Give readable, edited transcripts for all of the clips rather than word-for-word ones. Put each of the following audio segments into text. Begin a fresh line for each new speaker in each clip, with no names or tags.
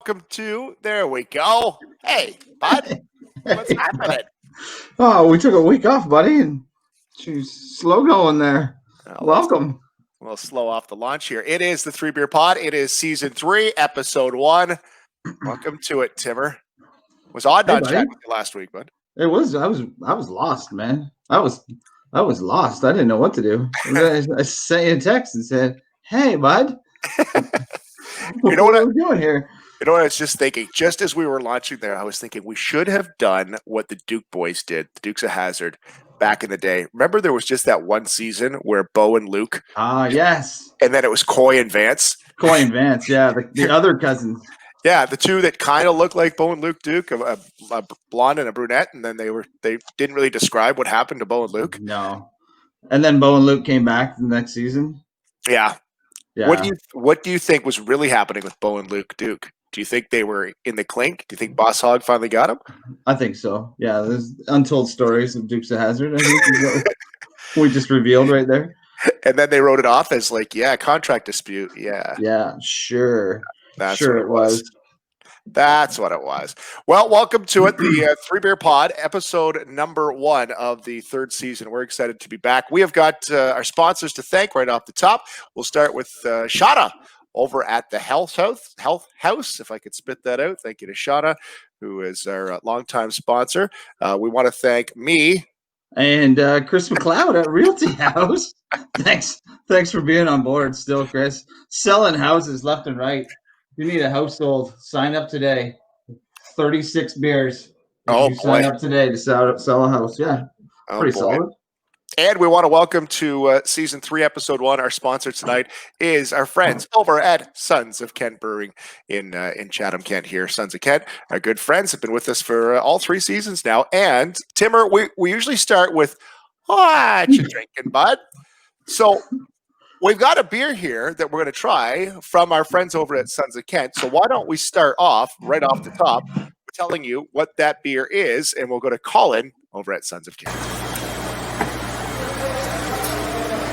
welcome to. There we go. Hey, bud, what's happening?
Oh, we took a week off, buddy, and she's slow going there. Welcome.
We'll slow off the launch here. It is the 3BeerPod. It is season 3, episode 1. Welcome to it, Timmer. Was odd not chatting with you last week, bud.
It was. I was lost, man. I was lost. I didn't know what to do. I sent you a text and said, "Hey, bud,
you know what
are we doing here?"
You know what I was just thinking? Just as we were launching there, I was thinking we should have done what the Duke boys did, the Dukes of Hazzard, back in the day. Remember there was just that one season where Bo and Luke.
Yes.
And then it was Coy and Vance.
Coy and Vance, yeah, the other cousins.
Yeah, the two that kind of looked like Bo and Luke Duke, a blonde and a brunette, and then they didn't really describe what happened to Bo and Luke.
No. And then Bo and Luke came back the next season.
Yeah. What do you think was really happening with Bo and Luke Duke? Do you think they were in the clink? Do you think Boss Hogg finally got him?
I think so. Yeah, there's untold stories of Dukes of Hazzard. I think is what we just revealed right there.
And then they wrote it off as like, contract dispute. Yeah.
Yeah, sure.
That's
sure
what it was. That's what it was. Well, welcome to it, the 3BeerPod, episode number 1 of the 3rd season. We're excited to be back. We have got our sponsors to thank right off the top. We'll start with Shada over at the Health House, if I could spit that out. Thank you to Shada, who is our longtime sponsor. We want to thank me.
And Chris McLeod at Realty House. Thanks for being on board still, Chris. Selling houses left and right. You need a house sold. Sign up today. 36 beers. Sign up today to sell a house. Yeah, pretty solid.
And we want to welcome to season 3, episode 1. Our sponsor tonight is our friends over at Sons of Kent Brewing in Chatham, Kent. Here, Sons of Kent, our good friends, have been with us for all 3 seasons now. And Timmer, we usually start with what you drinking, bud. So we've got a beer here that we're going to try from our friends over at Sons of Kent. So why don't we start off right off the top with telling you what that beer is, and we'll go to Colin over at Sons of Kent.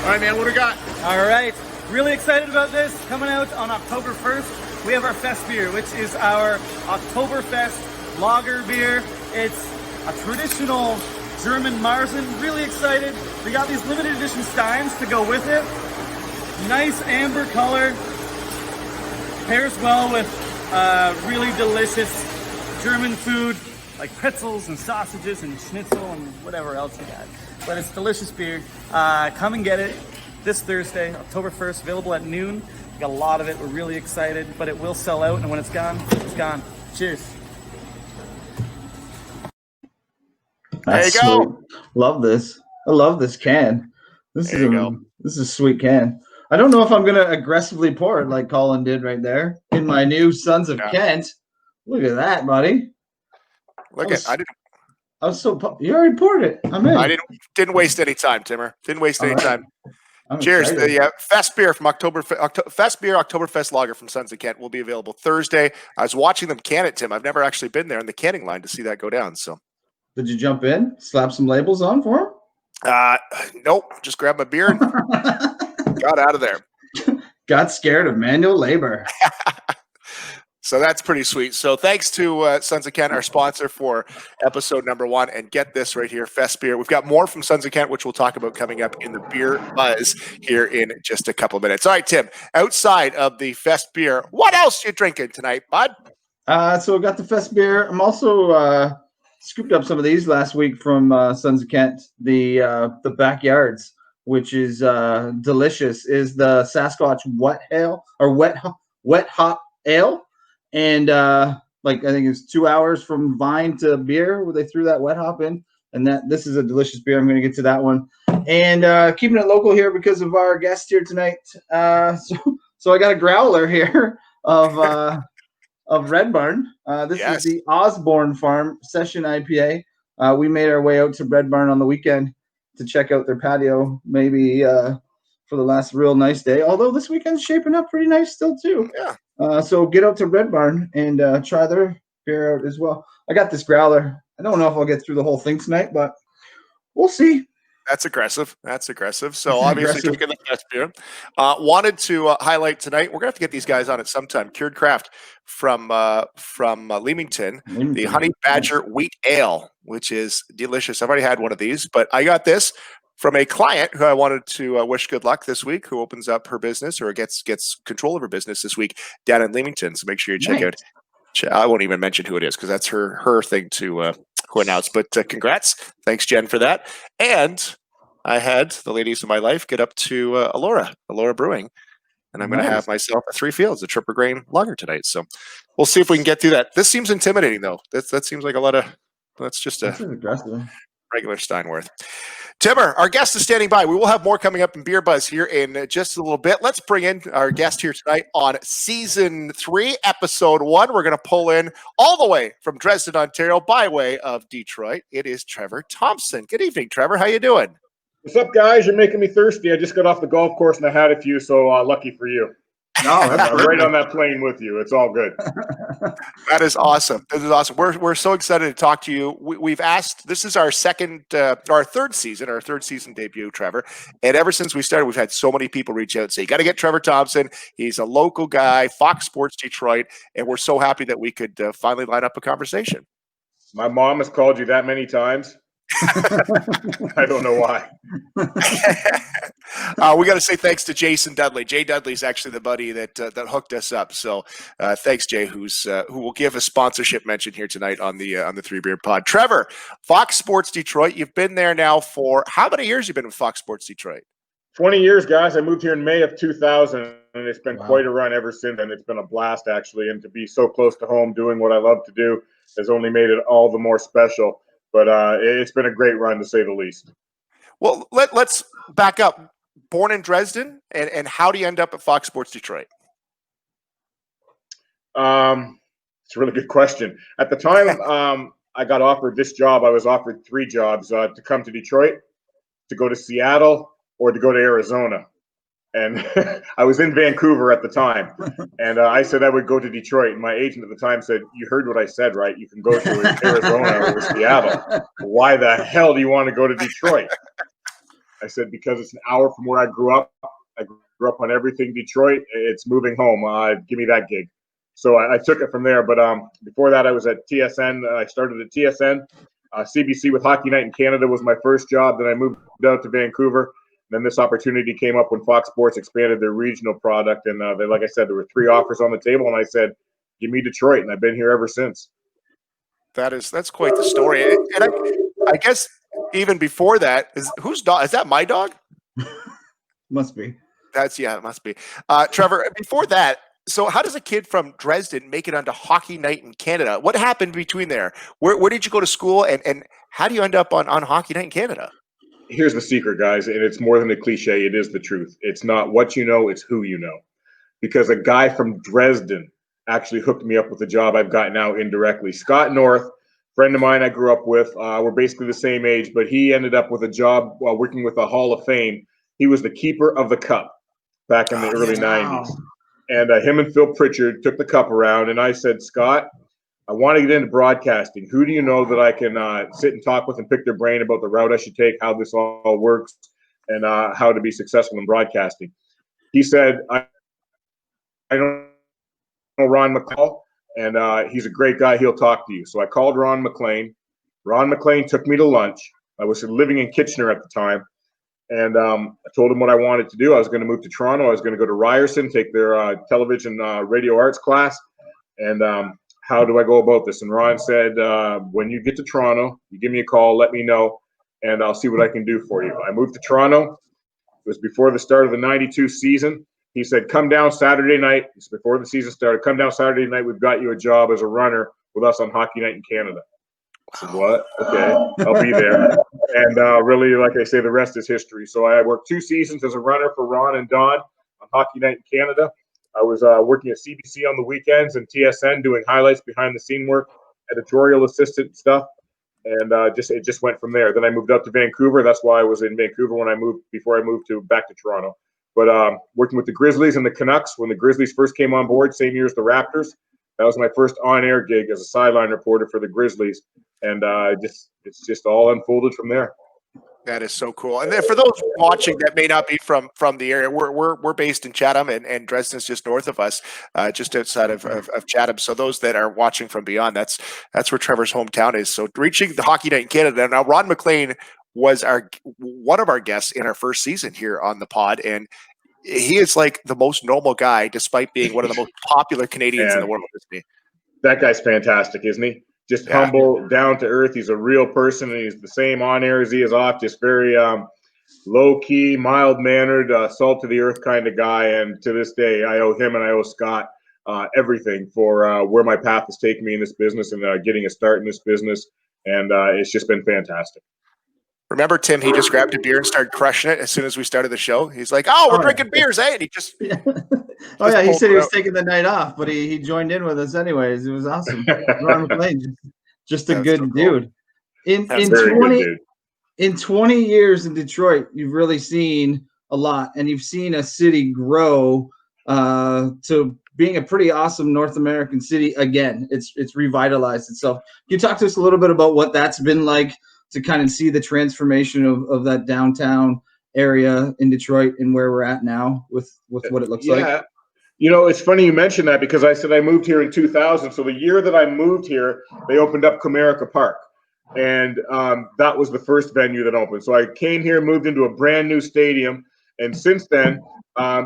All right, man, what do we got?
All right. Really excited about this. Coming out on October 1st, we have our Fest beer, which is our Oktoberfest lager beer. It's a traditional German Marzen. Really excited. We got these limited edition steins to go with it. Nice amber color. Pairs well with really delicious German food like pretzels and sausages and schnitzel and whatever else you got. But it's delicious beer. Come and get it this Thursday, October 1st, available at noon. We got a lot of it. We're really excited, but it will sell out, and when it's gone, it's gone. Cheers.
There you go.
Sweet. Love this. I love this can. This is a sweet can. I don't know if I'm gonna aggressively pour it like Colin did right there in my new Sons of Kent. Look at that, buddy. I was so you already poured it. I'm in.
I didn't waste any time, Timmer. Didn't waste any time.
I'm
Cheers.
excited.
The Fest beer from Fest beer Oktoberfest lager from Sons of Kent will be available Thursday. I was watching them can it, Tim. I've never actually been there in the canning line to see that go down. So,
did you jump in, slap some labels on for him?
Nope. Just grabbed my beer and got out of there.
Got scared of manual labor.
So that's pretty sweet. So thanks to Sons of Kent, our sponsor for episode number 1. And get this right here, Fest beer. We've got more from Sons of Kent, which we'll talk about coming up in the Beer Buzz here in just a couple of minutes. All right, Tim, outside of the Fest beer, what else you drinking tonight, bud?
So I got the Fest beer. I'm also scooped up some of these last week from Sons of Kent. The Backyards, which is delicious, is the Sasquatch wet hop ale. And I think it's 2 hours from vine to beer where they threw that wet hop in. And this is a delicious beer. I'm going to get to that one. And keeping it local here because of our guest here tonight. So I got a growler here of Red Barn. This is the Osborne Farm Session IPA. We made our way out to Red Barn on the weekend to check out their patio, maybe for the last real nice day. Although this weekend's shaping up pretty nice still too.
Yeah.
So get out to Red Barn and try their beer out as well. I got this growler. I don't know if I'll get through the whole thing tonight, but we'll see.
That's aggressive. That's aggressive. So
That's
obviously
aggressive.
drinking the best beer. Wanted to highlight tonight. We're gonna have to get these guys on at some time. Cured Craft from Leamington, the
Leamington.
Honey Badger Wheat Ale, which is delicious. I've already had one of these, but I got this from a client who I wanted to wish good luck this week, who opens up her business or gets control of her business this week down in Leamington. So make sure you check
Nice.
out. I won't even mention who it is because that's her thing to announce. But congrats, thanks Jen for that. And I had the ladies of my life get up to Allura Brewing, and I'm going to
Nice.
have myself a Three Fields, a triple grain lager tonight. So we'll see if we can get through that. This seems intimidating though. That seems like a lot of. That's just
This
a
is aggressive.
regular Steinworth. Timmer, our guest is standing by. We will have more coming up in Beer Buzz here in just a little bit. Let's bring in our guest here tonight on Season 3, Episode 1. We're going to pull in all the way from Dresden, Ontario, by way of Detroit. It is Trevor Thompson. Good evening, Trevor. How you doing?
What's up, guys? You're making me thirsty. I just got off the golf course and I had a few, so lucky for you.
No, that's
I'm right on that plane with you. It's all good.
That is awesome. This is awesome. We're so excited to talk to you. We've asked. This is our third season debut, Trevor. And ever since we started, we've had so many people reach out and say, "You got to get Trevor Thompson. He's a local guy, Fox Sports Detroit." And we're so happy that we could finally line up a conversation.
My mom has called you that many times. I don't know why.
We got to say thanks to Jason Dudley. Jay Dudley's actually the buddy that hooked us up. So thanks, Jay, who will give a sponsorship mention here tonight on the 3BeerPod. Trevor, Fox Sports Detroit. You've been there now for how many years? You've been with Fox Sports Detroit?
20 years, guys. I moved here in May of 2000, and it's been quite a run ever since. And it's been a blast, actually. And to be so close to home, doing what I love to do, has only made it all the more special. But it's been a great run, to say the least.
Well, let's back up. Born in Dresden, and how do you end up at Fox Sports Detroit?
It's a really good question. At the time I got offered this job, I was offered 3 jobs to come to Detroit, to go to Seattle, or to go to Arizona. And I was in Vancouver at the time. And I said I would go to Detroit. And my agent at the time said, "You heard what I said, right? You can go to Arizona or Seattle. Why the hell do you want to go to Detroit?" I said, "Because it's an hour from where I grew up. I grew up on everything Detroit. It's moving home. Give me that gig." So I took it from there. But before that, I was at TSN. I started at TSN. CBC with Hockey Night in Canada was my first job. Then I moved out to Vancouver. Then this opportunity came up when Fox Sports expanded their regional product. And like I said, there were 3 offers on the table. And I said, "Give me Detroit." And I've been here ever since.
That's quite the story. And I guess even before that, whose dog? Is that my dog?
Must be.
It must be. Trevor, before that, so how does a kid from Dresden make it onto Hockey Night in Canada? What happened between there? Where did you go to school, and how do you end up on Hockey Night in Canada?
Here's the secret, guys, and it's more than a cliche. It is the truth. It's not what you know, it's who you know. Because a guy from Dresden actually hooked me up with a job I've got now indirectly. Scott North, friend of mine I grew up with. We're basically the same age, but he ended up with a job while working with the Hall of Fame. He was the keeper of the cup back in the early 90s. And him and Phil Pritchard took the cup around, and I said, "Scott, I want to get into broadcasting. Who do you know that I can sit and talk with and pick their brain about the route I should take, how this all works, and how to be successful in broadcasting?" He said, I don't know Ron McCall, and he's a great guy. He'll talk to you. So I called Ron McLean. Ron McLean took me to lunch. I was living in Kitchener at the time. And I told him what I wanted to do. I was going to move to Toronto. I was going to go to Ryerson, take their television radio arts class. And how do I go about this? And Ron said, when you get to Toronto, you give me a call, let me know, and I'll see what I can do for you. I moved to Toronto. It was before the start of the 92 season. He said, "Come down Saturday night." It's before the season started. "Come down Saturday night. We've got you a job as a runner with us on Hockey Night in Canada." I said, "What? Okay, I'll be there." And really, like I say, the rest is history. So I worked 2 seasons as a runner for Ron and Don on Hockey Night in Canada. I was working at CBC on the weekends and TSN doing highlights, behind the scene work, editorial assistant stuff. And it just went from there. Then I moved up to Vancouver. That's why I was in Vancouver before I moved back to Toronto. But working with the Grizzlies and the Canucks, when the Grizzlies first came on board, same year as the Raptors, that was my first on-air gig as a sideline reporter for the Grizzlies. And it's just all unfolded from there.
That is so cool. And then for those watching that may not be from the area, we're based in Chatham, and Dresden is just north of us, just outside of Chatham. So those that are watching from beyond, that's where Trevor's hometown is. So reaching the Hockey Night in Canada. Now, Ron McLean was one of our guests in our first season here on the pod, and he is like the most normal guy, despite being one of the most popular Canadians in the world, isn't he?
That guy's fantastic, isn't he? Just humble, down to earth. He's a real person, and he's the same on air as he is off. Just very low key, mild mannered, salt to the earth kind of guy. And to this day, I owe him and I owe Scott everything for where my path has taken me in this business and getting a start in this business. And it's just been fantastic.
Remember, Tim, he just grabbed a beer and started crushing it as soon as we started the show. He's like, "Oh, we're drinking beers, eh?" And he just
he said he was taking the night off, but he joined in with us anyways. It was awesome. Ron McLean, just a good dude. In 20 years in Detroit, you've really seen a lot, and you've seen a city grow to being a pretty awesome North American city again. It's revitalized itself. Can you talk to us a little bit about what that's been like to kind of see the transformation of that downtown area in Detroit and where we're at now with what it looks like?
You know, it's funny you mentioned that because I said I moved here in 2000. So the year that I moved here, they opened up Comerica Park. And that was the first venue that opened. So I came here, moved into a brand new stadium. And since then,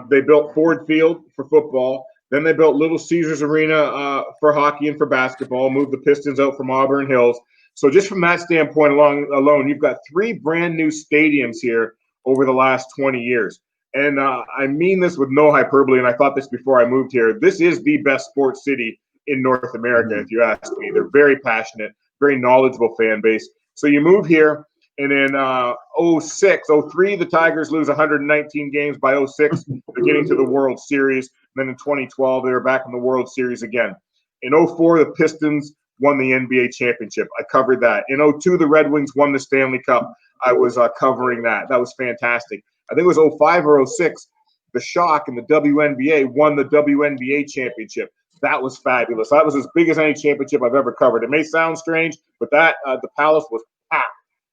they built Ford Field for football. Then they built Little Caesars Arena for hockey and for basketball, moved the Pistons out from Auburn Hills. So just from that standpoint alone, you've got 3 brand new stadiums here over the last 20 years. And I mean this with no hyperbole, and I thought this before I moved here. This is the best sports city in North America, if you ask me. They're very passionate, very knowledgeable fan base. So you move here, and in 03, the Tigers lose 119 games. By 06, they're getting to the World Series. And then in 2012, they were back in the World Series again. In 04, the Pistons won the NBA championship. I covered that. In 02, the Red Wings won the Stanley Cup. I was covering that. That was fantastic. I think it was 05 or 06, the Shock and the WNBA won the WNBA championship. That was fabulous. That was as big as any championship I've ever covered. It may sound strange, but that the Palace was packed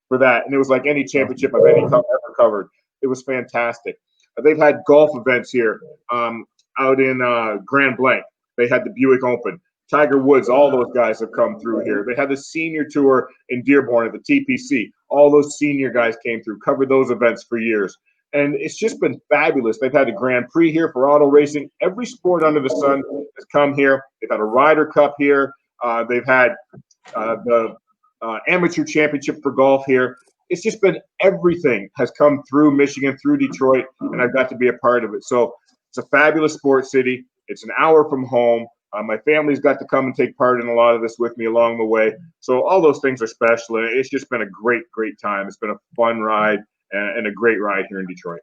for that. And it was like any championship I've ever covered. It was fantastic. They've had golf events here out in Grand Blanc. They had the Buick Open. Tiger Woods, all those guys have come through here. They had the senior tour in Dearborn at the TPC. All those senior guys came through, covered those events for years. And it's just been fabulous. They've had a Grand Prix here for auto racing. Every sport under the sun has come here. They've had a Ryder Cup here. They've had the Amateur Championship for golf here. It's just been everything has come through Michigan, through Detroit, and I've got to be a part of it. So it's a fabulous sports city. It's an hour from home. My family's got to come and take part in a lot of this with me along the way. So all those things are special, and it's just been a great, great time. It's been a fun ride and a great ride here in Detroit.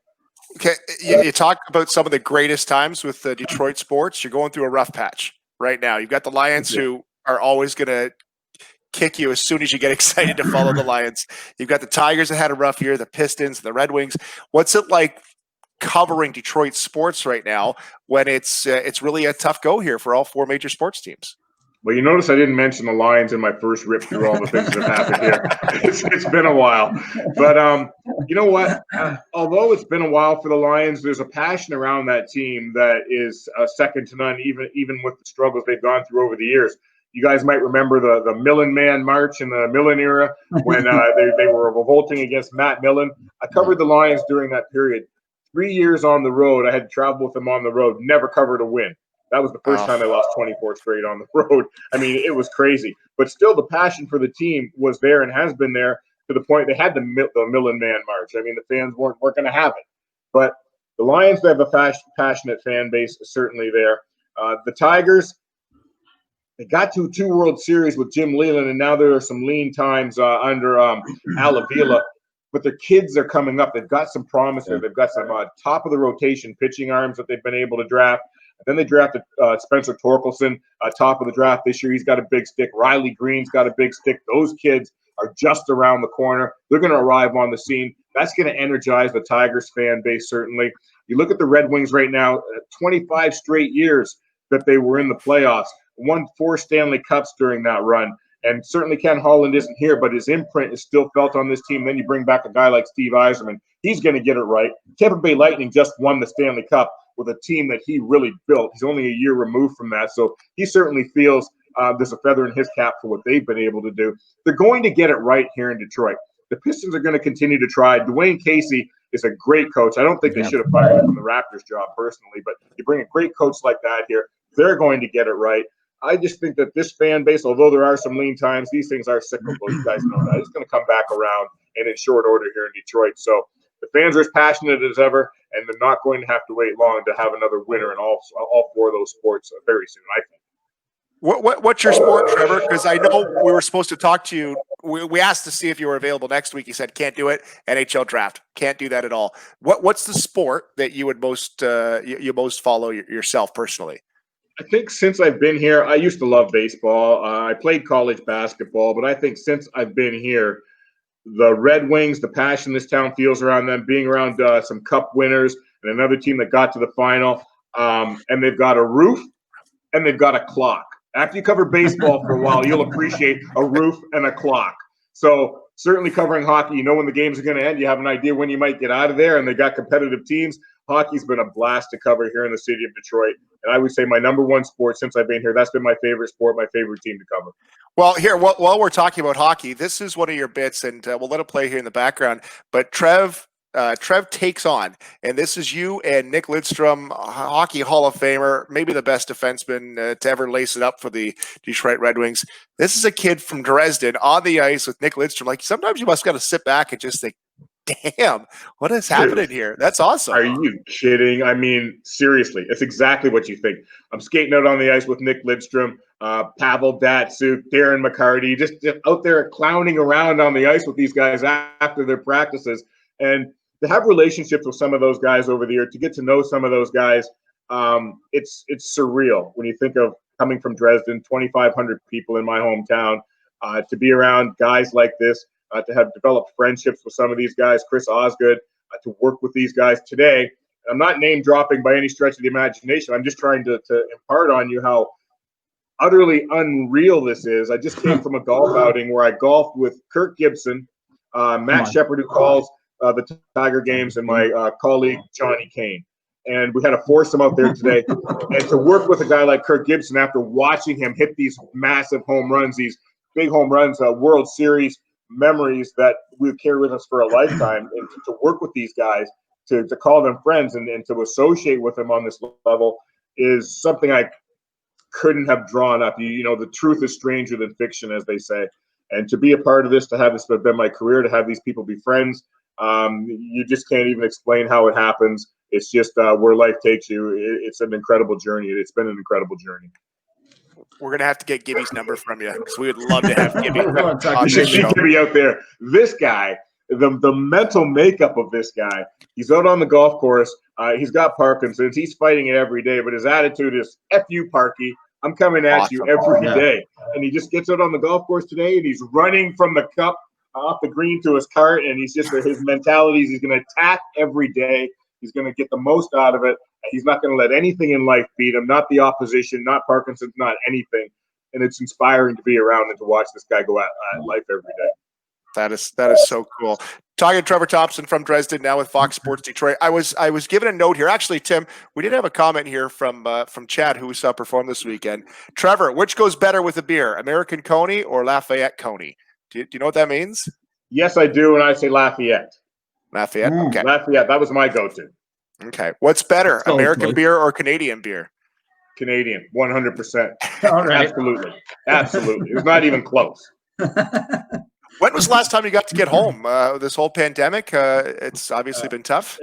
Okay, you talk about some of the greatest times with the Detroit sports. You're going through a rough patch right now. You've got the Lions who are always going to kick you as soon as you get excited to follow the Lions. You've got the Tigers that had a rough year, the Pistons, the Red Wings. What's it like covering Detroit sports right now when it's really a tough go here for all 4 major sports teams?
Well, you notice I didn't mention the Lions in my first rip through all the things that have happened here. It's been a while. But you know what? Although it's been a while for the Lions, there's a passion around that team that is second to none, even with the struggles they've gone through over the years. You guys might remember the Millen Man March in the Millen era when they were revolting against Matt Millen. I covered the Lions during that period. 3 years on the road, I had to travel with them on the road, never covered a win. That was the first time they lost 24 straight on the road. I mean, it was crazy. But still, the passion for the team was there and has been there to the point they had the Millen Man March. I mean, the fans weren't going to have it. But the Lions, they have a passionate fan base, certainly there. The Tigers, they got to 2 World Series with Jim Leland, and now there are some lean times under Al Avila. But their kids are coming up. They've got some promise there. They've got some top of the rotation pitching arms that they've been able to draft. And then they drafted Spencer Torkelson, top of the draft this year. He's got a big stick. Riley Green's got a big stick. Those kids are just around the corner. They're going to arrive on the scene. That's going to energize the Tigers fan base, certainly. You look at the Red Wings right now, 25 straight years that they were in the playoffs, won 4 Stanley Cups during that run. And certainly Ken Holland isn't here, but his imprint is still felt on this team. Then you bring back a guy like Steve Yzerman. He's going to get it right. Tampa Bay Lightning just won the Stanley Cup with a team that he really built. He's only a year removed from that. So he certainly feels there's a feather in his cap for what they've been able to do. They're going to get it right here in Detroit. The Pistons are going to continue to try. Dwayne Casey is a great coach. I don't think they should have fired him from the Raptors job personally, but you bring a great coach like that here, they're going to get it right. I just think that this fan base, although there are some lean times, these things are cyclical. You guys know that. It's going to come back around and in short order here in Detroit. So the fans are as passionate as ever, and they're not going to have to wait long to have another winner in all four of those sports very soon, I think.
What's your sport, Trevor? Because I know we were supposed to talk to you. We asked to see if you were available next week. You said can't do it. NHL draft, can't do that at all. What's the sport that you would most you most follow yourself personally?
I think since I've been here, I used to love baseball. I played college basketball, but I think since I've been here, the Red Wings, the passion this town feels around them, being around some Cup winners and another team that got to the final, and they've got a roof and they've got a clock. After you cover baseball for a while, you'll appreciate a roof and a clock. So certainly covering hockey, you know when the games are going to end. You have an idea when you might get out of there, and they got competitive teams. Hockey's been a blast to cover here in the city of Detroit. And I would say my number one sport since I've been here, that's been my favorite sport, my favorite team to cover.
Well, here, while we're talking about hockey, this is one of your bits, and we'll let it play here in the background. But Trev takes on, and this is you and Nick Lidstrom, Hockey Hall of Famer, maybe the best defenseman to ever lace it up for the Detroit Red Wings. This is a kid from Dresden on the ice with Nick Lidstrom. Like, sometimes you must got to sit back and just think, damn, what is happening here? That's awesome.
Are you kidding? I mean, seriously, it's exactly what you think. I'm skating out on the ice with Nick Lidstrom, Pavel Datsyuk, Darren McCarty, just out there clowning around on the ice with these guys after their practices. And to have relationships with some of those guys over the year, to get to know some of those guys, it's surreal when you think of coming from Dresden, 2,500 people in my hometown, to be around guys like this, to have developed friendships with some of these guys, Chris Osgood, to work with these guys today. I'm not name dropping by any stretch of the imagination. I'm just trying to impart on you how utterly unreal this is. I just came from a golf outing where I golfed with Kirk Gibson, Matt Shepard, who calls the Tiger games, and my colleague Johnny Kane. And we had a foursome out there today. And to work with a guy like Kirk Gibson after watching him hit these massive home runs, these big home runs, World Series memories that we carry with us for a lifetime, and to work with these guys, to call them friends and to associate with them on this level is something I couldn't have drawn up. You know, the truth is stranger than fiction, as they say. And to be a part of this, to have this been my career, to have these people be friends, you just can't even explain how it happens. It's just where life takes you. It's an incredible journey. It's been an incredible journey.
We're going to have to get Gibby's number from you, because we would love to have Gibby on
You should
this
see
show.
Gibby out there. This guy, the mental makeup of this guy, he's out on the golf course. He's got Parkinson's. He's fighting it every day, but his attitude is, F you, Parky. I'm coming at you every day. And he just gets out on the golf course today, and he's running from the cup off the green to his cart, and he's just, his mentality is he's going to attack every day. He's going to get the most out of it. He's not going to let anything in life beat him, not the opposition, not Parkinson's, not anything. And it's inspiring to be around and to watch this guy go at life every day.
That is so cool. Talking to Trevor Thompson from Dresden, now with Fox Sports Detroit. I was given a note here. Actually, Tim, we did have a comment here from Chad, who we saw perform this weekend. Trevor, which goes better with a beer, American Coney or Lafayette Coney? Do you know what that means?
Yes, I do, and I say Lafayette.
Lafayette. Okay.
Lafayette. That was my go-to.
Okay. What's better, American beer or Canadian beer?
Canadian, 100%.
All right.
Absolutely. It's not even close.
When was the last time you got to get home? This whole pandemic, it's obviously been tough.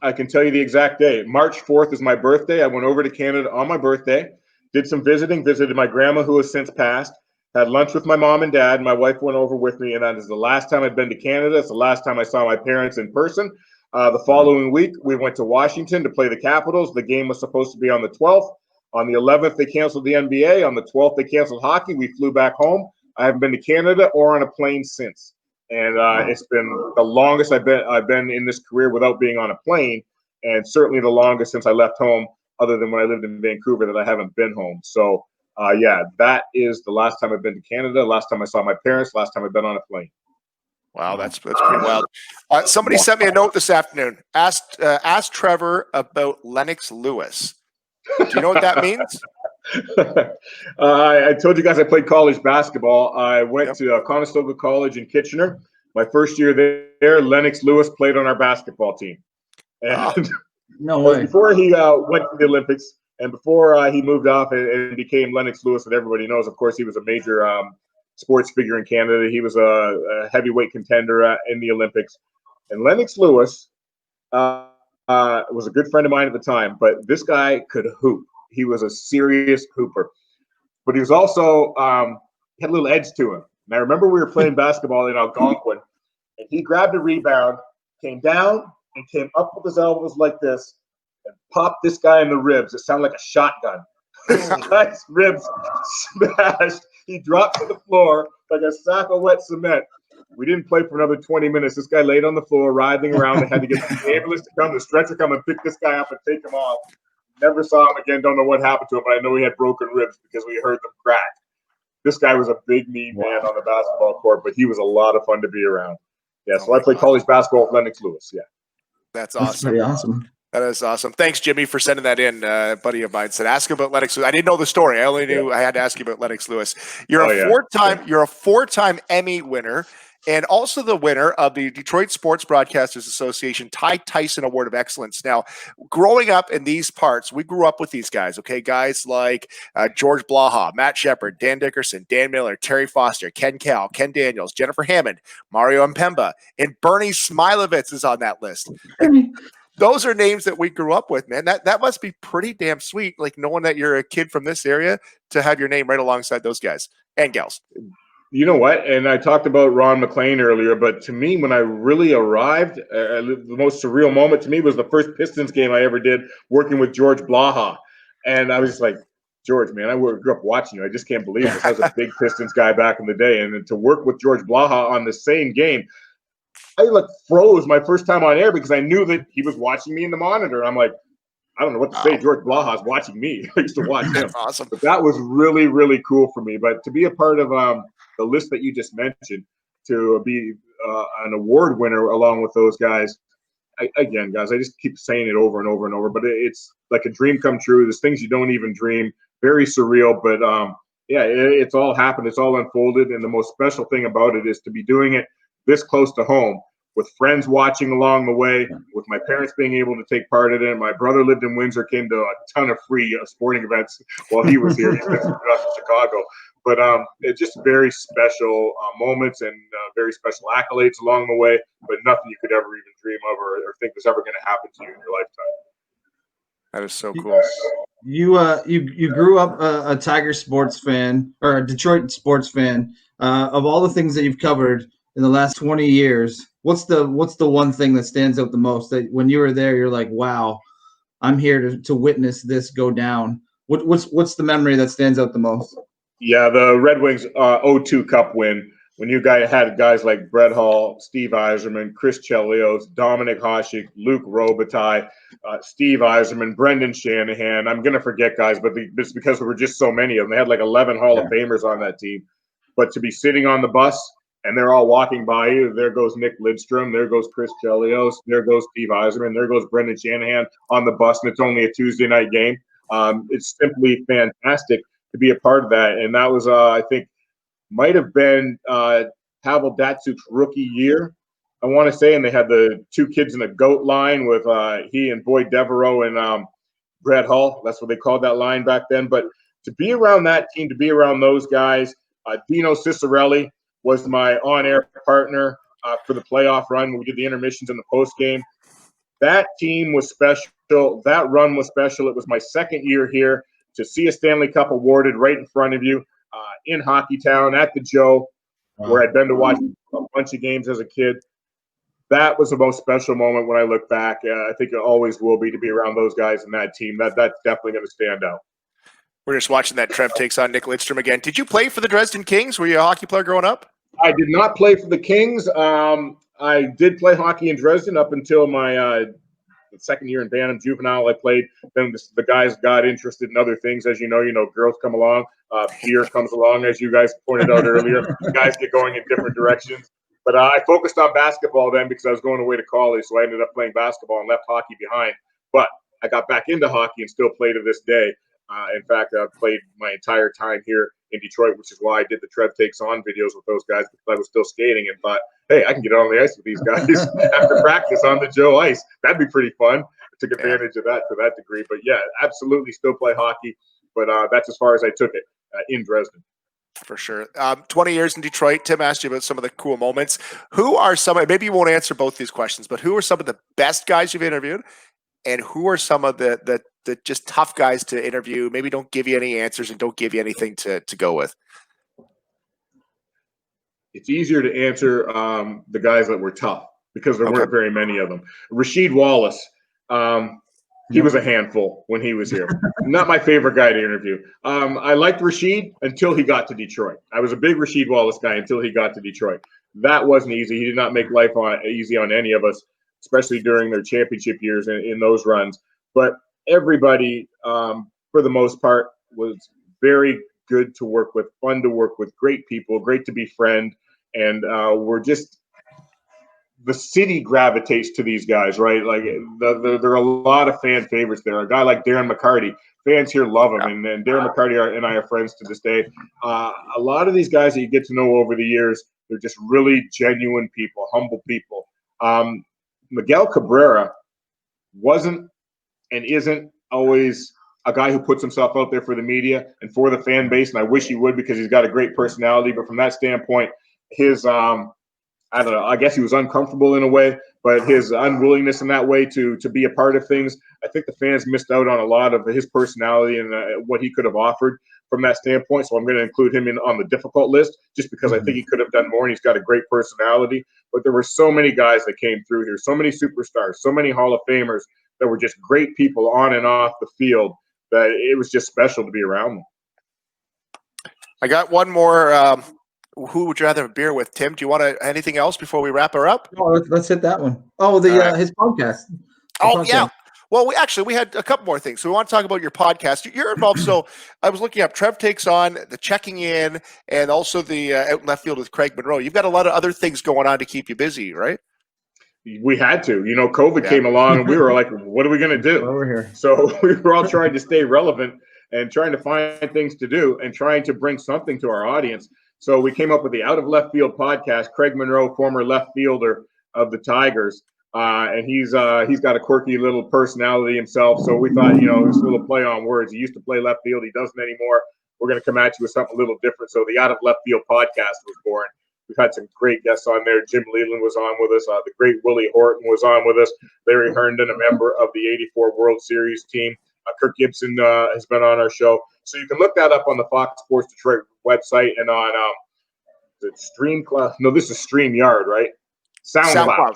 I can tell you the exact day. March 4th is my birthday. I went over to Canada on my birthday, did some visited my grandma, who has since passed, had lunch with my mom and dad. My wife went over with me, and that is the last time I've been to Canada. It's the last time I saw my parents in person. The following week, we went to Washington to play the Capitals. The game was supposed to be on the 12th. On the 11th, they canceled the NBA. On the 12th, they canceled hockey. We flew back home. I haven't been to Canada or on a plane since. And it's been the longest I've been in this career without being on a plane, and certainly the longest since I left home, other than when I lived in Vancouver, that I haven't been home. So Yeah, that is the last time I've been to Canada. Last time I saw my parents. Last time I've been on a plane.
Wow, that's pretty wild. Somebody sent me a note this afternoon. Asked Trevor about Lennox Lewis. Do you know what that means?
I told you guys I played college basketball. I went to Conestoga College in Kitchener. My first year there, Lennox Lewis played on our basketball team. And
no way.
Before he went to the Olympics and before he moved off and became Lennox Lewis that everybody knows, of course, he was a major sports figure in Canada. He was a heavyweight contender in the Olympics. And Lennox Lewis was a good friend of mine at the time, but this guy could hoop. He was a serious hooper. But he was also, he had a little edge to him. And I remember we were playing basketball in Algonquin, and he grabbed a rebound, came down, and came up with his elbows like this, and popped this guy in the ribs. It sounded like a shotgun. This guy's ribs smashed. He dropped to the floor like a sack of wet cement. We didn't play for another 20 minutes. This guy laid on the floor, writhing around. They had to get the ambulance to come, the stretcher come and pick this guy up and take him off. Never saw him again. Don't know what happened to him, but I know he had broken ribs because we heard them crack. This guy was a big mean man on the basketball court, but he was a lot of fun to be around. Yeah, so I played college basketball with Lennox Lewis. Yeah.
That's awesome.
That's pretty awesome.
That is awesome. Thanks, Jimmy, for sending that in. A buddy of mine said, ask about Lennox Lewis. I didn't know the story. I only knew I had to ask you about Lennox Lewis. You're a four-time Emmy winner and also the winner of the Detroit Sports Broadcasters Association Ty Tyson Award of Excellence. Now, growing up in these parts, we grew up with these guys, okay? Guys like George Blaha, Matt Shepard, Dan Dickerson, Dan Miller, Terry Foster, Ken Cal, Ken Daniels, Jennifer Hammond, Mario Mpemba, and Bernie Smilovitz is on that list. Those are names that we grew up with, man. That must be pretty damn sweet, like knowing that you're a kid from this area to have your name right alongside those guys and gals.
You know what? And I talked about Ron McLean earlier, but to me, when I really arrived, the most surreal moment to me was the first Pistons game I ever did working with George Blaha. And I was just like, George, man, I grew up watching you. I just can't believe this. I was a big Pistons guy back in the day. And to work with George Blaha on the same game, I froze my first time on air because I knew that he was watching me in the monitor. I'm like, I don't know what to say. George Blaha's watching me. I used to watch him.
That's awesome.
But that was really, really cool for me. But to be a part of the list that you just mentioned, to be an award winner along with those guys, again, guys, I just keep saying it over and over and over. But it's like a dream come true. There's things you don't even dream. Very surreal. But it's all happened. It's all unfolded. And the most special thing about it is to be doing it this close to home, with friends watching along the way, with my parents being able to take part in it. My brother lived in Windsor, came to a ton of free sporting events while he was here. He's been to Chicago. But it's just very special moments and very special accolades along the way, but nothing you could ever even dream of or think was ever going to happen to you in your lifetime.
That is so cool.
You grew up a Tiger sports fan or a Detroit sports fan. Of all the things that you've covered in the last 20 years, what's the one thing that stands out the most that when you were there, you're like, wow, I'm here to witness this go down? What's the memory that stands out the most?
Yeah, the Red Wings 0-2 Cup win, when you guys had guys like Brett Hull, Steve Yzerman, Chris Chelios, Dominic Hasek, Luke Robitaille, Steve Yzerman, Brendan Shanahan. I'm going to forget guys, but it's because there were just so many of them. They had like 11 Hall of Famers on that team. But to be sitting on the bus and they're all walking by you, there goes Nick Lidstrom, there goes Chris Chelios, there goes Steve Yzerman, there goes Brendan Shanahan on the bus, and it's only a Tuesday night game. It's simply fantastic to be a part of that. And that was, I think, might have been Pavel Datsuk's rookie year, I want to say. And they had the two kids in the GOAT line with he and Boyd Devereaux and Brett Hull. That's what they called that line back then. But to be around that team, to be around those guys, Dino Cicerelli was my on-air partner for the playoff run when we did the intermissions in the postgame. That team was special. That run was special. It was my second year here. To see a Stanley Cup awarded right in front of you in Hockeytown at the Joe, where I'd been to watch a bunch of games as a kid. That was the most special moment when I look back. I think it always will be to be around those guys and that team. That's definitely going to stand out.
We're just watching that Trev takes on Nick Lidstrom again. Did you play for the Dresden Kings? Were you a hockey player growing up?
I did not play for the Kings. I did play hockey in Dresden up until my the second year in Bantam Juvenile, I played. Then the guys got interested in other things. As you know, girls come along, beer comes along, as you guys pointed out earlier. Guys get going in different directions. But I focused on basketball then because I was going away to college, so I ended up playing basketball and left hockey behind. But I got back into hockey and still play to this day. In fact, I've played my entire time here in Detroit, which is why I did the Trev Takes On videos with those guys, because I was still skating and thought, hey, I can get on the ice with these guys after practice on the Joe ice. That'd be pretty fun. I took advantage of that to that degree. But yeah, absolutely still play hockey. But that's as far as I took it in Dresden.
For sure. 20 years in Detroit. Tim asked you about some of the cool moments. Who are maybe you won't answer both these questions, but who are some of the best guys you've interviewed? And who are some of the just tough guys to interview? Maybe don't give you any answers and don't give you anything to go with.
It's easier to answer the guys that were tough because there weren't very many of them. Rasheed Wallace, he was a handful when he was here. Not my favorite guy to interview. I liked Rasheed until he got to Detroit. I was a big Rasheed Wallace guy until he got to Detroit. That wasn't easy. He did not make life easy on any of us, especially during their championship years in those runs. But everybody, for the most part, was very good to work with, fun to work with, great people, great to befriend. And we're just – the city gravitates to these guys, right? Like there are a lot of fan favorites there. A guy like Darren McCarty, fans here love him, and Darren McCarty and I are friends to this day. A lot of these guys that you get to know over the years, they're just really genuine people, humble people. Miguel Cabrera wasn't and isn't always a guy who puts himself out there for the media and for the fan base, and I wish he would because he's got a great personality. But from that standpoint, his I don't know, I guess he was uncomfortable in a way, but his unwillingness in that way to be a part of things, I think the fans missed out on a lot of his personality and what he could have offered from that standpoint. So I'm going to include him on the difficult list just because I think he could have done more, and he's got a great personality. But there were so many guys that came through here, so many superstars, so many Hall of Famers that were just great people on and off the field that it was just special to be around them.
I got one more. Who would you rather have a beer with, Tim? Do you want anything else before we wrap her up?
Oh, let's hit that one. Oh, his podcast.
Yeah. Well, we had a couple more things. So we want to talk about your podcast. You're involved. So I was looking up Trev Takes On, the checking in, and also the out in left field with Craig Monroe. You've got a lot of other things going on to keep you busy, right?
We had to. COVID came along, and we were like, what are we going to do?
Over here.
So we were all trying to stay relevant and trying to find things to do and trying to bring something to our audience. So we came up with the Out of Left Field podcast. Craig Monroe, former left fielder of the Tigers, and he's got a quirky little personality himself. So we thought, this little play on words. He used to play left field. He doesn't anymore. We're going to come at you with something a little different. So the Out of Left Field podcast was born. We've had some great guests on there. Jim Leland was on with us. The great Willie Horton was on with us. Larry Herndon, a member of the '84 World Series team. Kirk Gibson has been on our show. So you can look that up on the Fox Sports Detroit website and on this is StreamYard, right? SoundCloud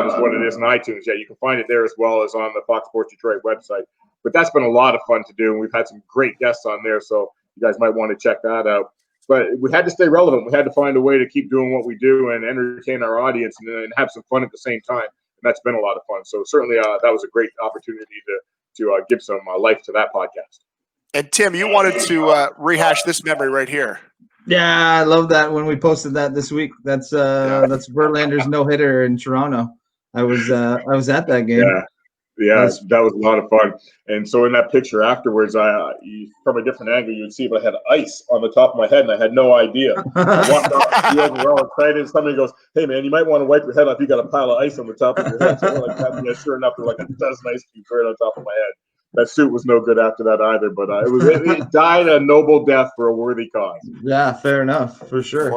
is what it is in iTunes. Yeah, you can find it there as well as on the Fox Sports Detroit website. But that's been a lot of fun to do, and we've had some great guests on there, so you guys might want to check that out. But we had to stay relevant. We had to find a way to keep doing what we do and entertain our audience and have some fun at the same time. And that's been a lot of fun. So certainly that was a great opportunity to give some life to that podcast. And
Tim, you wanted to rehash this memory right here.
Yeah, I love that when we posted that this week. That's Verlander's no-hitter in Toronto. I was at that game.
Yeah, that was a lot of fun. And so in that picture afterwards, from a different angle, you would see if I had ice on the top of my head, and I had no idea. I walked off the field, and we're all excited, and somebody goes, "Hey, man, you might want to wipe your head off. You got a pile of ice on the top of your head." So we're like, yeah, sure enough, there were like a dozen ice cubes right on top of my head. That suit was no good after that either, but it died a noble death for a worthy cause.
Yeah, fair enough, for sure.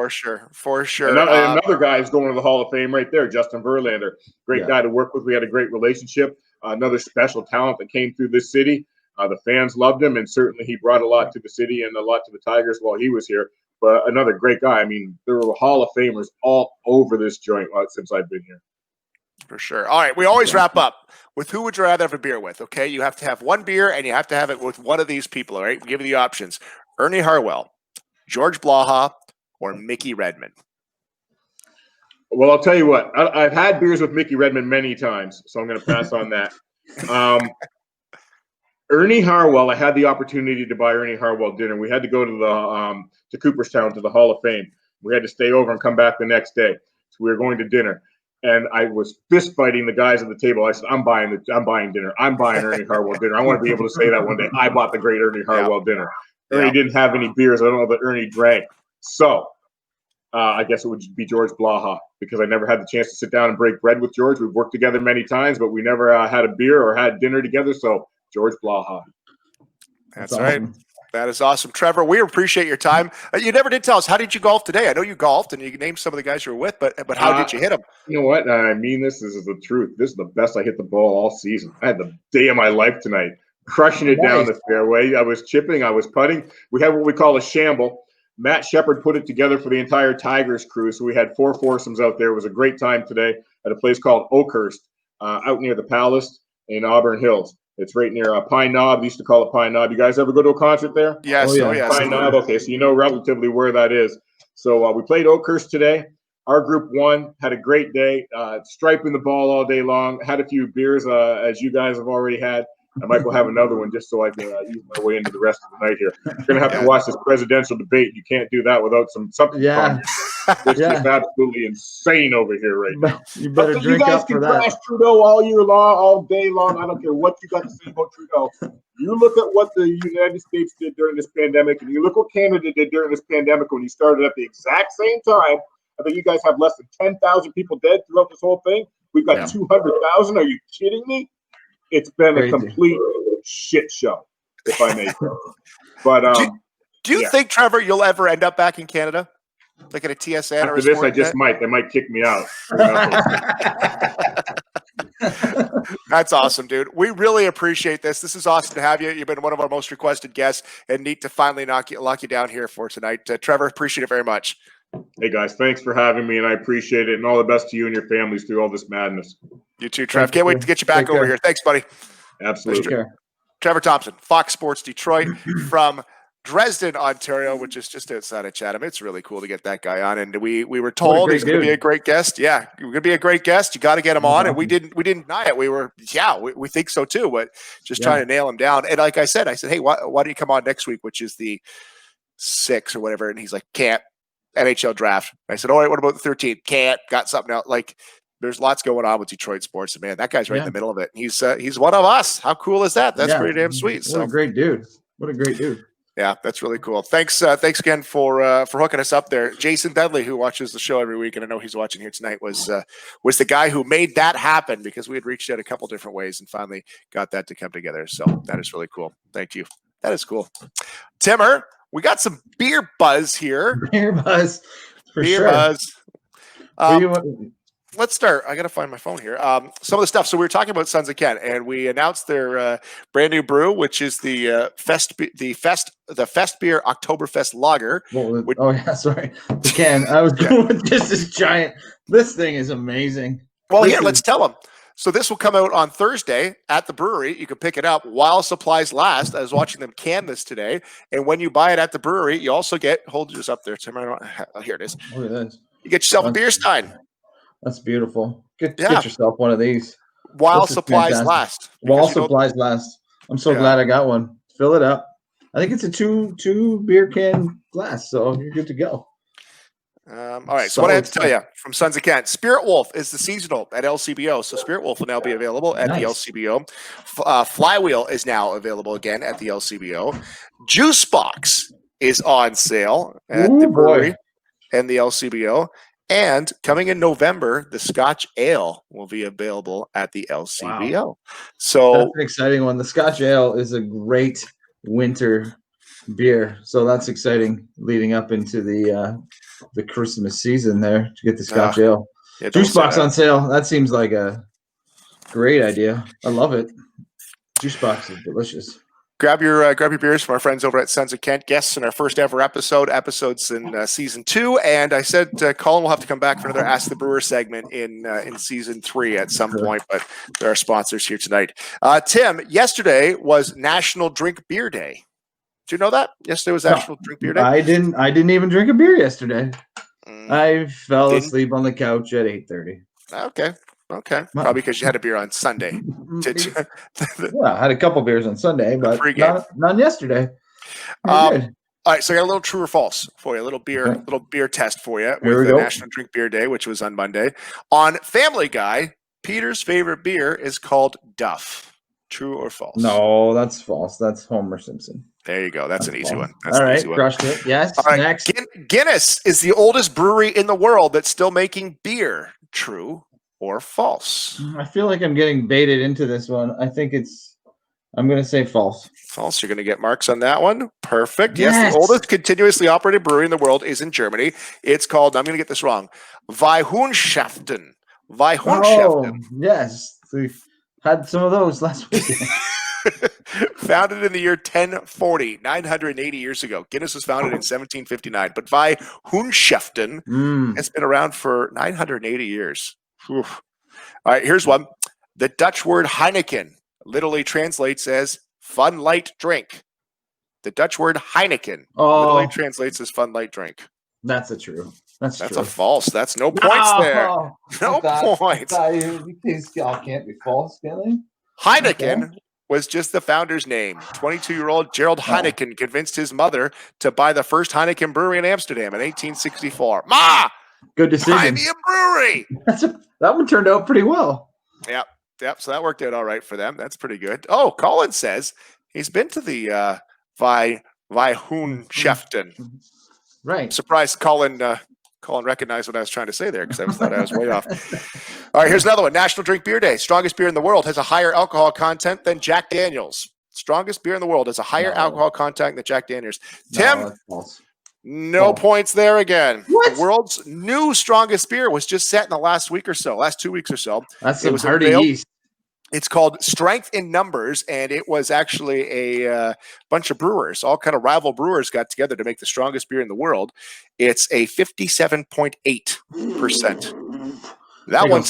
For sure.
Another guy is going to the Hall of Fame right there, Justin Verlander. Great guy to work with. We had a great relationship. Another special talent that came through this city. The fans loved him, and certainly he brought a lot to the city and a lot to the Tigers while he was here. But another great guy. I mean, there were Hall of Famers all over this joint since I've been here.
For sure. All right, we always wrap up with who would you rather have a beer with, okay? You have to have one beer, and you have to have it with one of these people, all right? We give you the options. Ernie Harwell, George Blaha, or Mickey Redmond.
Well, I'll tell you what. I've had beers with Mickey Redmond many times, so I'm going to pass on that. Ernie Harwell, I had the opportunity to buy Ernie Harwell dinner. We had to go to the to Cooperstown to the Hall of Fame. We had to stay over and come back the next day. So we were going to dinner, and I was fist fighting the guys at the table. I said, "I'm buying dinner. I'm buying Ernie Harwell dinner. I want to be able to say that one day. I bought the great Ernie Harwell dinner." Ernie didn't have any beers. I don't know that Ernie drank. So I guess it would be George Blaha, because I never had the chance to sit down and break bread with George. We've worked together many times, but we never had a beer or had dinner together. So George Blaha.
That's right. That is awesome. Trevor, we appreciate your time. You never did tell us, how did you golf today? I know you golfed and you named some of the guys you were with, but how did you hit them?
You know what? I mean, this is the truth. This is the best I hit the ball all season. I had the day of my life tonight, crushing it down the fairway. I was chipping. I was putting. We had what we call a shamble. Matt Shepard put it together for the entire Tigers crew. So we had 4 foursomes out there. It was a great time today at a place called Oakhurst, out near the Palace in Auburn Hills. It's right near Pine Knob. They used to call it Pine Knob. You guys ever go to a concert there?
Yes. Oh, yes.
Pine Knob. Okay, so you know relatively where that is. So we played Oakhurst today. Our group won. Had a great day. Striping the ball all day long. Had a few beers, as you guys have already had. I might go have another one just so I can ease my way into the rest of the night here. You're going to have to watch this presidential debate. You can't do that without something.
Yeah.
It's just absolutely insane over here right now.
You better drink up for that.
You guys can trash Trudeau all year long, all day long. I don't care what you got to say about Trudeau. You look at what the United States did during this pandemic, and you look what Canada did during this pandemic when you started at the exact same time. I think you guys have less than 10,000 people dead throughout this whole thing. We've got 200,000. Are you kidding me? It's been a complete shit show, if I may say. But
do you think, Trevor, you'll ever end up back in Canada, like at a TSN
after
or a
this? I
Sportsnet?
just might. They might kick me out.
That's awesome, dude. We really appreciate this. This is awesome to have you. You've been one of our most requested guests, and neat to finally lock you down here for tonight. Trevor, appreciate it very much.
Hey, guys, thanks for having me, and I appreciate it, and all the best to you and your families through all this madness.
You too, Trev. Can't wait to get you back over here. Thanks, buddy.
Absolutely.
Trevor Thompson, Fox Sports Detroit from Dresden, Ontario, which is just outside of Chatham. It's really cool to get that guy on, and we were told he's going to be a great guest. Yeah, you're going to be a great guest. You got to get him on, and we didn't deny it. We think so too, but just trying to nail him down. And like I said, hey, why don't you come on next week, which is the 6th or whatever? And he's like, can't. NHL draft. I said, all right, what about the 13th? Can't. Got something else. Like, there's lots going on with Detroit sports, and man, that guy's right in the middle of it. He's one of us. How cool is that? That's pretty damn sweet.
What a great dude. What a great dude.
Yeah, that's really cool. Thanks again for hooking us up there. Jason Dudley, who watches the show every week, and I know he's watching here tonight, was the guy who made that happen, because we had reached out a couple different ways and finally got that to come together. So that is really cool. Thank you. That is cool. Timmer, we got some beer buzz here.
Beer buzz.
Beer buzz. Let's start. I got to find my phone here. Some of the stuff. So we were talking about Sons of Kent, and we announced their brand new brew, which is the Fest Beer Oktoberfest Lager.
Sorry. The can. I was going with this giant. This thing is amazing.
Well, let's tell them. So this will come out on Thursday at the brewery. You can pick it up while supplies last. I was watching them can this today. And when you buy it at the brewery, you also get, hold yours up there, Tim. Here it is.
Look at this.
You get yourself a beer stein.
That's beautiful. Get yourself one of these.
While supplies last.
While supplies last. I'm so glad I got one. Fill it up. I think it's a two beer can glass, so you're good to go.
All right. So what I have to tell you from Sons of Kent, Spirit Wolf is the seasonal at LCBO. So Spirit Wolf will now be available at the LCBO. Flywheel is now available again at the LCBO. Juice Box is on sale at the brewery and the LCBO. And coming in November, the Scotch Ale will be available at the LCBO. Wow. So
that's an exciting one. The Scotch Ale is a great winter beer. So that's exciting leading up into the Christmas season there to get the Scotch Ale. Yeah, Juice Box on sale. That seems like a great idea. I love it. Juice Box is delicious.
Grab your beers from our friends over at Sons of Kent. Guests in our first ever episodes in season 2. And I said Colin will have to come back for another Ask the Brewer segment in season 3 at some point. But there are sponsors here tonight. Tim, yesterday was National Drink Beer Day. Did you know that? Yesterday was National Drink Beer Day.
I didn't even drink a beer yesterday. I fell
Didn't-
asleep on the couch at 8:30.
Okay.
What?
Probably because you had a beer on Sunday. Did you?
Yeah, I had a couple beers on Sunday, but
pregame.
none yesterday. You're
Um,
good.
All right, so I got a little true or false for you, a little beer test for you
Here we
with the
go.
National Drink Beer Day, which was on Monday. On Family Guy, Peter's favorite beer is called Duff. True or false?
No, that's false. That's Homer Simpson.
There you go. That's an easy one. That's
All
an
right,
easy one.
crushed it. Yes.
All right,
Next.
Guinness is the oldest brewery in the world that's still making beer. True or false?
I feel like I'm getting baited into this one. I'm going to say false.
False. You're going to get marks on that one. Perfect. Yes,
Yes.
the oldest continuously operated brewery in the world is in Germany. It's called, I'm going to get this wrong, Weihunschaften.
Oh, yes. We had some of those last week.
Founded in the year 1040, 980 years ago. Guinness was founded in 1759, but Weihunschaften has been around for 980 years. Oof. All right, here's one. The Dutch word Heineken literally translates as fun light drink. The Dutch word Heineken literally translates as fun light drink.
That's a true. That's true.
a false. That's no points there. No points.
These y'all can't be false, can they?
Heineken was just the founder's name. 22-year-old Gerald Heineken convinced his mother to buy the first Heineken brewery in Amsterdam in 1864. Ma!
Good decision.
Buy me a brewery!
That one turned out pretty well.
Yep. So that worked out all right for them. That's pretty good. Oh, Colin says he's been to the Weihunschaften.
Right.
Surprised Colin recognized what I was trying to say there because I thought I was way off. All right, here's another one. National Drink Beer Day. Strongest beer in the world has a higher alcohol content than Jack Daniels. Strongest beer in the world has a higher alcohol content than Jack Daniels. Tim, no points there again.
What?
The world's new strongest beer was just set in the last 2 weeks or so.
That's some hearty yeast.
It's called Strength in Numbers, and it was actually a bunch of brewers, all kind of rival brewers got together to make the strongest beer in the world. It's a 57.8%. That one,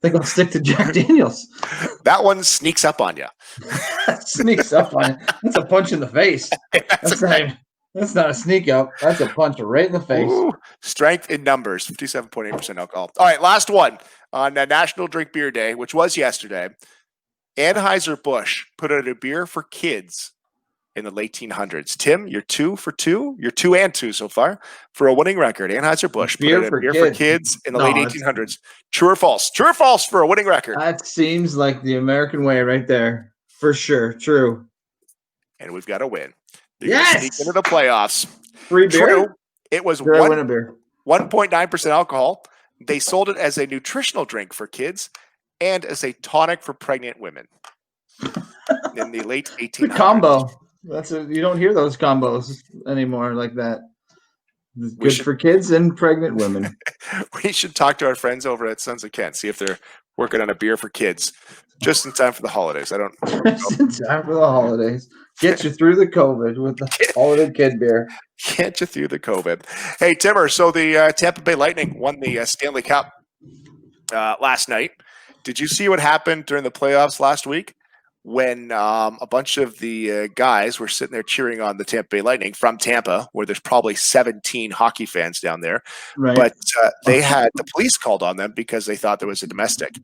they're gonna stick to Jack Daniels.
That one sneaks up on you.
Sneaks up on you. That's a punch in the face. That's not a sneak up. That's a punch right in the face.
Ooh, Strength in Numbers, 57.8% alcohol. All right, last one on National Drink Beer Day, which was yesterday. Anheuser-Busch put out a beer for kids in the late 1800s. Tim, you're 2 for 2. You're 2 and 2 so far for a winning record. Anheuser-Busch put out a beer for kids in the late 1800s. True or false? True or false for a winning record?
That seems like the American way right there. For sure. True.
And we've got a win.
Yes!
Sneak into the playoffs.
3 beer?
True. It was
Did I win a beer?
1.9% alcohol. They sold it as a nutritional drink for kids and as a tonic for pregnant women in the late 1800s.
The combo. You don't hear those combos anymore like that. It's good for kids and pregnant women.
We should talk to our friends over at Sons of Kent, see if they're working on a beer for kids just in time for the holidays.
Just in time for the holidays. Get you through the COVID with the holiday kid beer.
Get you through the COVID. Hey, Timmer, so the Tampa Bay Lightning won the Stanley Cup last night. Did you see what happened during the playoffs last week when a bunch of the guys were sitting there cheering on the Tampa Bay Lightning from Tampa, where there's probably 17 hockey fans down there,
right.
But they had the police called on them because they thought there was a domestic.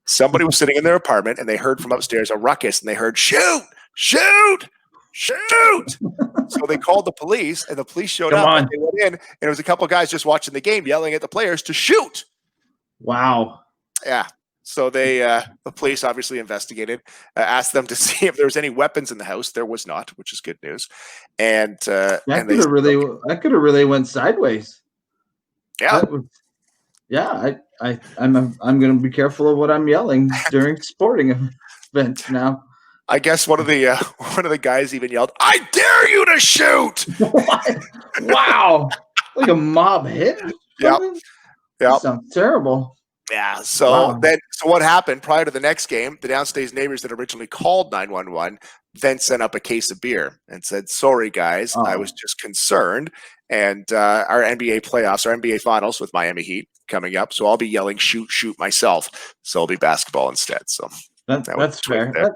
Somebody was sitting in their apartment and they heard from upstairs a ruckus and they heard, shoot, shoot, shoot. So they called the police and the police showed up and they went in and it was a couple of guys just watching the game yelling at the players to shoot.
Wow.
Yeah. So they, the police obviously investigated, asked them to see if there was any weapons in the house. There was not, which is good news. And
that could have really went sideways.
Yeah.
I'm going to be careful of what I'm yelling during sporting events now.
I guess one of the guys even yelled, "I dare you to shoot!"
Wow, like a mob hit.
Yep.
That sounds terrible.
Yeah. So what happened prior to the next game? The downstate neighbors that originally called 911 then sent up a case of beer and said, "Sorry guys, I was just concerned." And our NBA playoffs, our NBA finals with Miami Heat coming up, so I'll be yelling "shoot, shoot" myself. So it'll be basketball instead. So
that's fair.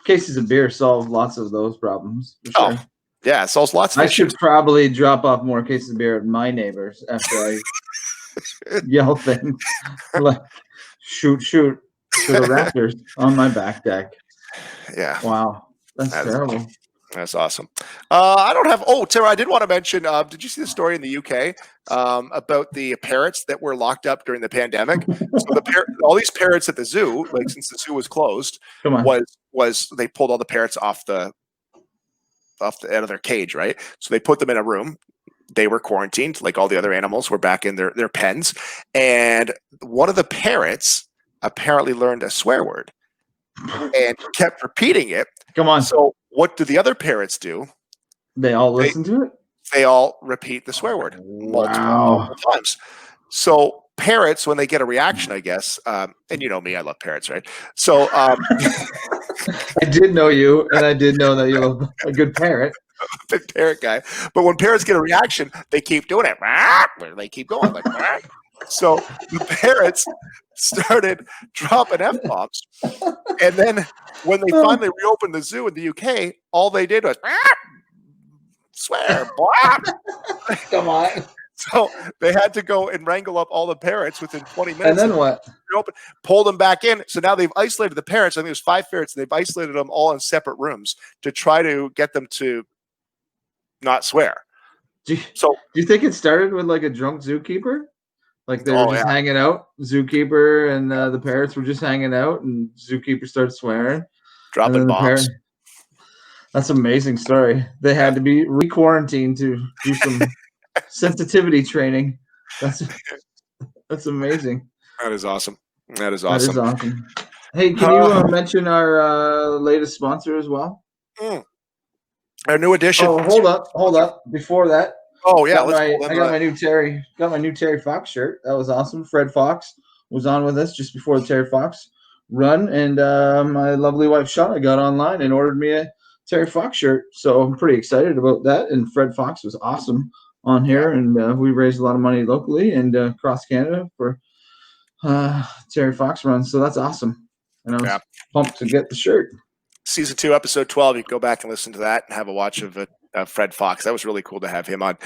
Cases of beer solve lots of those problems. For sure.
Yeah, sells lots of
I
fish
should
chips.
probably drop off more cases of beer at my neighbors after I yell things like shoot to the Raptors on my back deck.
Yeah,
Wow, that's
that is
terrible.
awesome. That's awesome. I don't have. Oh, Tara, I did want to mention. Did you see the story in the UK about the parrots that were locked up during the pandemic? So all these parrots at the zoo, like since the zoo was closed,
Come on.
was they pulled all the parrots off the out of their cage, right? So they put them in a room. They were quarantined, like all the other animals were back in their pens, and one of the parrots apparently learned a swear word and kept repeating it.
Come on.
So what do the other parrots do?
They all listen to it?
They all repeat the swear word multiple times. So parrots, when they get a reaction, I guess, and you know me, I love parrots, right? So
I did know you, and I did know that you love a good parrot.
big parrot guy. But when parrots get a reaction, they keep doing it. They keep going like that. So the parrots started dropping F-bombs. And then when they finally reopened the zoo in the UK, all they did was swear.
Come on.
So they had to go and wrangle up all the parrots within 20 minutes.
And then what?
Pulled them back in. So now they've isolated the parrots. I think there's 5 ferrets, and they've isolated them all in separate rooms to try to get them to not swear.
Do you think it started with like a drunk zookeeper? Like they were just hanging out, zookeeper and the parrots were just hanging out, and zookeeper started swearing,
dropping bombs.
That's an amazing story. They had to be re-quarantined to do some sensitivity training. That's amazing.
That is awesome. That is awesome.
Hey, can you mention our latest sponsor as well?
Our new edition.
Oh, hold up. Before that.
Oh yeah,
I got my new Terry Fox shirt. That was awesome. Fred Fox was on with us just before the Terry Fox run, and my lovely wife Shauna got online and ordered me a Terry Fox shirt. So I'm pretty excited about that. And Fred Fox was awesome on here, and we raised a lot of money locally and across Canada for Terry Fox run. So that's awesome, and I was pumped to get the shirt.
Season 2, episode 12. You can go back and listen to that and have a watch of it. Fred Fox. That was really cool to have him on.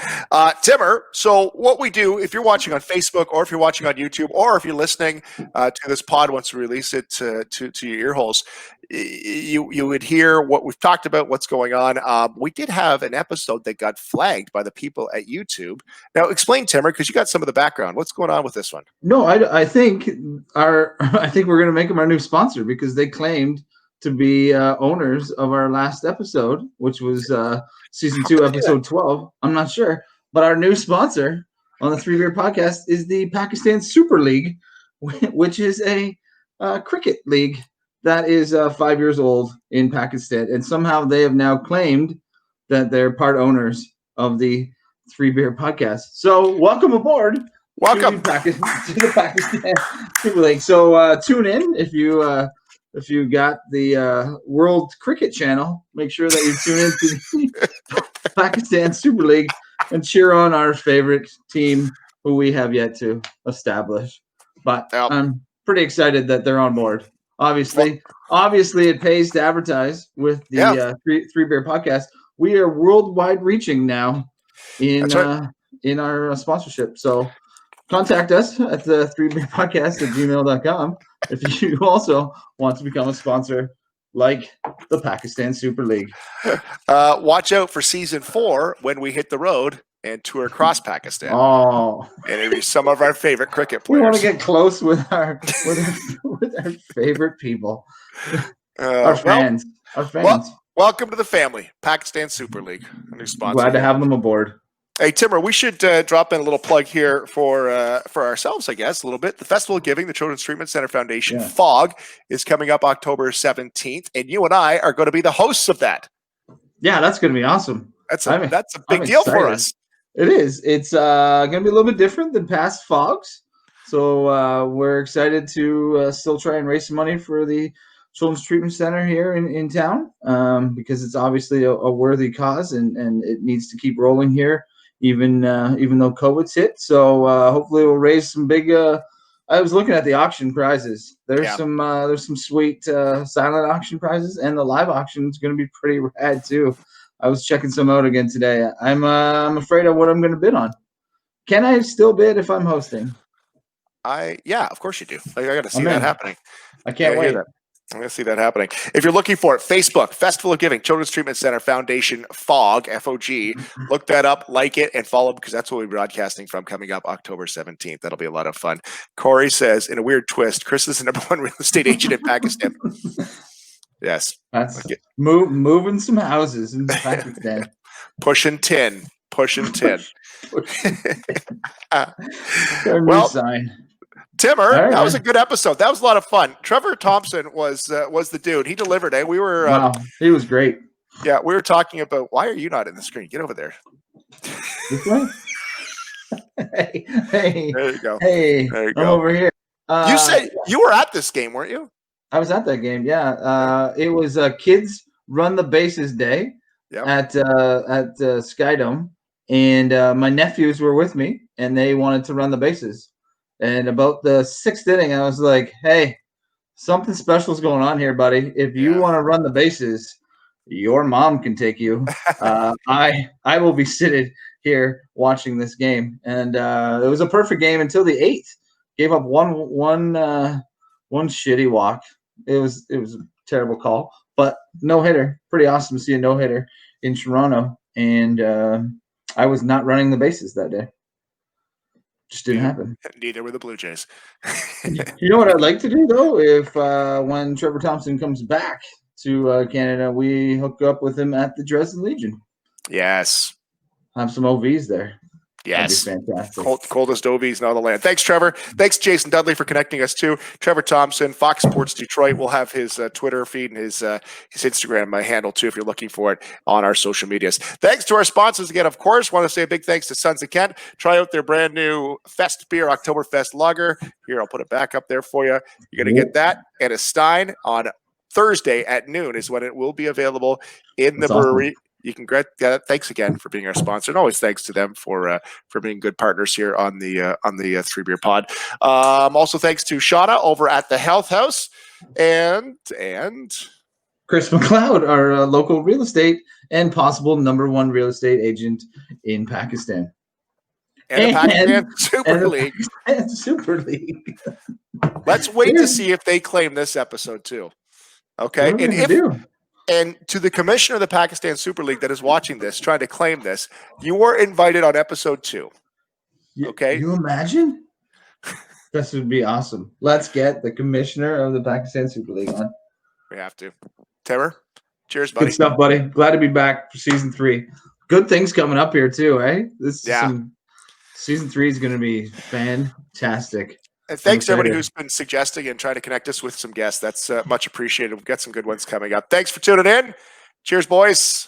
Timmer, so what we do, if you're watching on Facebook or if you're watching on YouTube or if you're listening to this pod once we release it to your ear holes, you would hear what we've talked about, what's going on. We did have an episode that got flagged by the people at YouTube. Now, explain, Timmer, because you got some of the background. What's going on with this one?
No, I think we're going to make them our new sponsor because they claimed to be owners of our last episode, which was season 2, episode 12. I'm not sure, but our new sponsor on the 3Beer podcast is the Pakistan Super League, which is a cricket league that is 5 years old in Pakistan, and somehow they have now claimed that they're part owners of the 3Beer podcast. So welcome aboard.
Welcome
to the Pakistan Super League. So tune in if you got the World Cricket Channel. Make sure that you tune in to the Pakistan Super League and cheer on our favorite team, who we have yet to establish. But I'm pretty excited that they're on board. Obviously, it pays to advertise with the 3Beer podcast. We are worldwide reaching now in our sponsorship. So contact us at the 3BeerPodcast@gmail.com if you also want to become a sponsor like the Pakistan Super League.
Watch out for season 4 when we hit the road and tour across Pakistan.
Oh,
and it'll be some of our favorite cricket players.
We want to get close with our favorite people, our fans.
Welcome to the family, Pakistan Super League, a new sponsor.
Glad to have them aboard.
Hey, Timmer, we should drop in a little plug here for ourselves, I guess, a little bit. The Festival of Giving, the Children's Treatment Center Foundation, FOG, is coming up October 17th, and you and I are going to be the hosts of that.
Yeah, that's going to be awesome.
That's a big deal for us.
It is. It's going to be a little bit different than past FOGs, so we're excited to still try and raise some money for the Children's Treatment Center here in town because it's obviously a worthy cause, and it needs to keep rolling here. Even though COVID's hit, so hopefully we'll raise some big. I was looking at the auction prizes. There's some sweet silent auction prizes, and the live auction is going to be pretty rad too. I was checking some out again today. I'm afraid of what I'm going to bid on. Can I still bid if I'm hosting?
Yeah, of course you do. I got to see
I'm
that
in.
happening.
I can't
hear
wait.
that. I'm going to see that happening. If you're looking for it, Facebook, Festival of Giving, Children's Treatment Center Foundation, FOG, F-O-G. Look that up, like it, and follow because that's what we're broadcasting from coming up October 17th. That'll be a lot of fun. Corey says, in a weird twist, Chris is the #1 real estate agent in Pakistan. Yes.
That's moving some houses in Pakistan.
Pushing 10.
Our new sign.
Timmer,
right,
that was
man.
a good episode. That was a lot of fun. Trevor Thompson was the dude. He delivered. We were
Wow, he was great.
Yeah, we were talking about why are you not in the screen? Get over there.
This way. Hey,
There you go.
Hey,
There you
I'm
go.
over here.
You said you were at this game, weren't you?
I was at that game. Yeah, it was Kids Run the Bases Day at Skydome, and my nephews were with me, and they wanted to run the bases. And about the 6th inning, I was like, "Hey, something special is going on here, buddy. If you want to run the bases, your mom can take you. I will be seated here watching this game." And it was a perfect game until the 8th. Gave up one shitty walk. It was a terrible call, but no hitter. Pretty awesome to see a no hitter in Toronto. And I was not running the bases that day. Just didn't happen.
Neither were the Blue Jays.
You know what I'd like to do though? If when Trevor Thompson comes back to Canada, we hook up with him at the Dresden Legion.
Yes.
Have some OVs there.
Yes.
That'd be fantastic.
Coldest OVs in all the land. Thanks, Trevor. Thanks, Jason Dudley, for connecting us too. Trevor Thompson, Fox Sports Detroit. We'll have his Twitter feed and his Instagram handle too if you're looking for it on our social medias. Thanks to our sponsors again, of course. Want to say a big thanks to Sons of Kent. Try out their brand new Fest Beer Oktoberfest Lager. Here, I'll put it back up there for you. You're going to get that and a Stein on Thursday at noon is when it will be available in the brewery. Awesome. You can get that. Thanks again for being our sponsor, and always thanks to them for being good partners here on the 3BeerPod. Also, thanks to Shauna over at the Health House and
Chris McLeod, our local real estate and possible #1 real estate agent in Pakistan.
And the Pakistan Super League.
Super League.
Let's wait to see if they claim this episode too. Okay, and to the commissioner of the Pakistan Super League that is watching this, trying to claim this, you were invited on episode 2. Okay,
you imagine? This would be awesome. Let's get the commissioner of the Pakistan Super League on.
We have to. Timmer, cheers, buddy.
Good stuff, buddy. Glad to be back for season 3. Good things coming up here too, eh? Season 3 is going to be fantastic.
And thanks to everybody who's been suggesting and trying to connect us with some guests. That's much appreciated. We've got some good ones coming up. Thanks for tuning in. Cheers, boys.